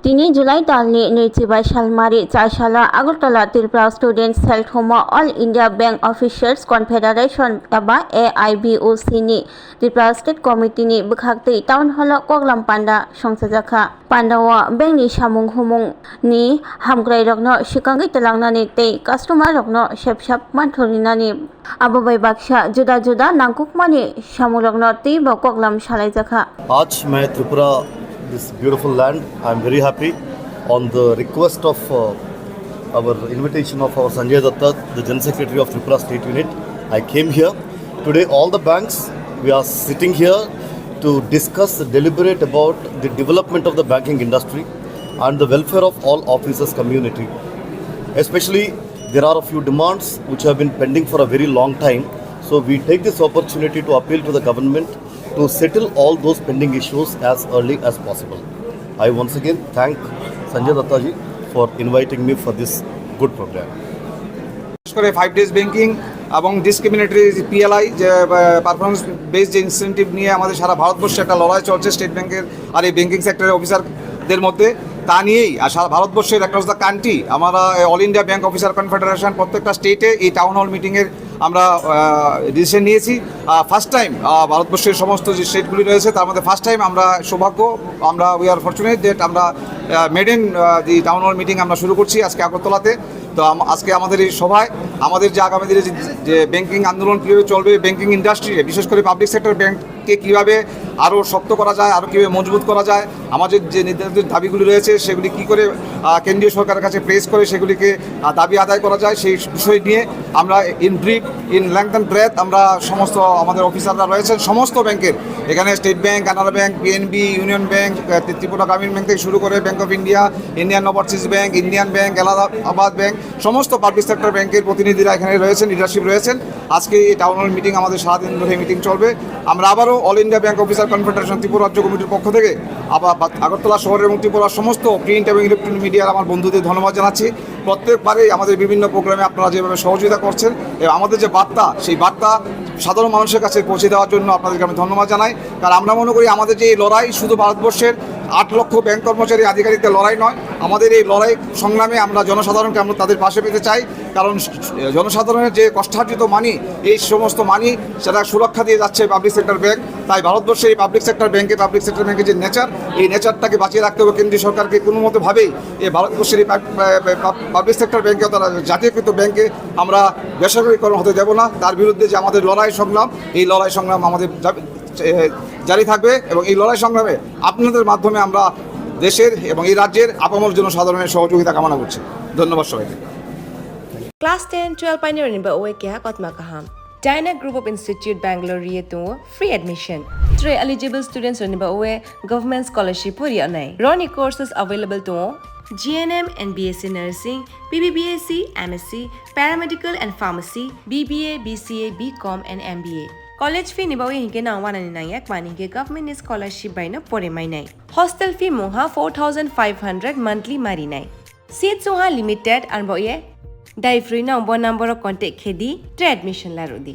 3 July talni nirchibai salmari charsala Agartala Tripura Students Health Home All India Bank Officers Confederation eba AIBOC ni Tripura State Committee ni bukhaktei Town Hall Koklam Panda songsajaka Pandawa bank ni samung humung ni hamgrai rokno sikangai talangnani tei customer rokno shepshap manthorinani ababai baksa juda juda nangkukmani samung rokno tei bo koklam salaijaka आज मैं Tripura this beautiful land I'm very happy on the request of our invitation of our Sanjay Datta, the General Secretary of Tripura State Unit. I came here today. All the banks we are sitting here to discuss, deliberate about the development of the banking industry and the welfare of all officers community. Especially there are a few demands which have been pending for a very long time. So we take this opportunity to appeal to the government to settle all those pending issues as early as possible. I once again thank Sanjay Datta ji for inviting me for this good program. করে 5 days banking এবং discriminatory PLI যে performance based যে incentive নিয়ে আমাদের সারা ভারতবর্ষে একটা লড়াই চলছে স্টেট ব্যাংকের আর এই ব্যাংকিং সেক্টরের অফিসারদের মধ্যে তা নিয়েই আর সারা ভারতবর্ষের অ্যাক্রস দ্য কান্ট্রি আমরা all India bank officer confederation প্রত্যেকটা স্টেটে এই টাউন হল মিটিংয়ের আমরা ডিসিশন নিয়েছি। ফার্স্ট টাইম ভারতবর্ষের সমস্ত যে স্টেটগুলি রয়েছে তার মধ্যে ফার্স্ট টাইম আমরা সৌভাগ্য আমরা উই আর ফরচুনেট ডেট আমরা maiden the town hall meeting আমরা শুরু করছি আজকে আগরতলাতে। তো আজকে আমাদের এই সভায় আমাদের যে আগামী দিনে যে ব্যাংকিং আন্দোলন কীভাবে চলবে, ব্যাংকিং ইন্ডাস্ট্রিতে বিশেষ করে পাবলিক সেক্টর ব্যাংককে কীভাবে আরও শক্ত করা যায়, আরও কীভাবে মজবুত করা যায়, আমাদের যে নির্ধারিত দাবিগুলি রয়েছে সেগুলি কী করে কেন্দ্রীয় সরকারের কাছে প্রেস করে সেগুলিকে দাবি আদায় করা যায় সেই বিষয় নিয়ে আমরা in brief in length and breadth আমরা সমস্ত আমাদের অফিসাররা রয়েছেন সমস্ত ব্যাংকের, এখানে State Bank, Canara Bank, PNB, Union Bank, Tripura Gramin Bank থেকে শুরু করে Bank of India, Indian Overseas Bank, Indian Bank, Allahabad Bank, সমস্ত পাবলিক সেক্টর ব্যাংকের প্রতিনিধিরা এখানে রয়েছেন, লিডারশিপ রয়েছেন। আজকে এই টাউন হল মিটিং আমাদের সারাদিন ধরে মিটিং চলবে। আমরা আবারও all India bank officer confederation Tripura রাজ্য কমিটির পক্ষ থেকে আবার আগরতলা শহরের এবং ত্রিপুরার সমস্ত প্রিন্ট এবং ইলেকট্রনিক মিডিয়ার আমার বন্ধুদের ধন্যবাদ জানাচ্ছি। প্রত্যেকবারেই আমাদের বিভিন্ন প্রোগ্রামে আপনারা যেভাবে সহযোগিতা করছেন এবং আমাদের যে বার্তা সেই বার্তা সাধারণ মানুষের কাছে পৌঁছে দেওয়ার জন্য আপনাদেরকে আমি ধন্যবাদ জানাই। কারণ আমরা মনে করি আমাদের যে এই লড়াই শুধু ভারতবর্ষের 8 লক্ষ ব্যাংক কর্মচারী আধিকারিকদের লড়াই নয়, আমাদের এই লড়াই সংগ্রামে আমরা জনসাধারণকে আমরা তাদের পাশে পেতে চাই। কারণ জনসাধারণের যে কষ্টার্জিত মানি এই সমস্ত মানি সেটা সুরক্ষা দিয়ে যাচ্ছে পাবলিক সেক্টর ব্যাংক। তাই ভারতবর্ষের এই পাবলিক সেক্টর ব্যাংকের যে নেচার এই নেচারটাকে বাঁচিয়ে রাখতে হবে কেন্দ্রীয় সরকারকে কোনো মতোভাবেই এই ভারতবর্ষের এই পাবলিক সেক্টর ব্যাংকে তারা জাতীয়কৃত ব্যাংকে আমরা বেসরকারীকরণ হতে দেব না। তার বিরুদ্ধে যে আমাদের লড়াই সংগ্রাম এই লড়াই সংগ্রাম আমাদের জারি থাকবে এবং এই লড়াই সংগ্রামে আপনাদের মাধ্যমে আমরা দেশের এবং এই রাজ্যের আপামর জনসাধারণের সহযোগিতা কামনা করছি। ধন্যবাদ সবাইকে। Class 10-12 pioneer ni ba oe kya kotma kaham. Dyna Group of Institute Bangalore to free admission. 3 eligible students ni ba oe government scholarship puri anai. Roni courses available to GNM and BSc Nursing, BBBSc, MSc, Paramedical and Pharmacy, BBA, BCA, BCom and MBA. College fee nibawi hinke na 199 mani ke government scholarship by na pore mai nai. Hostel fee moha 4500 monthly mari nai. Seats moha limited and boye dai free na number contact khedi admission la rodi.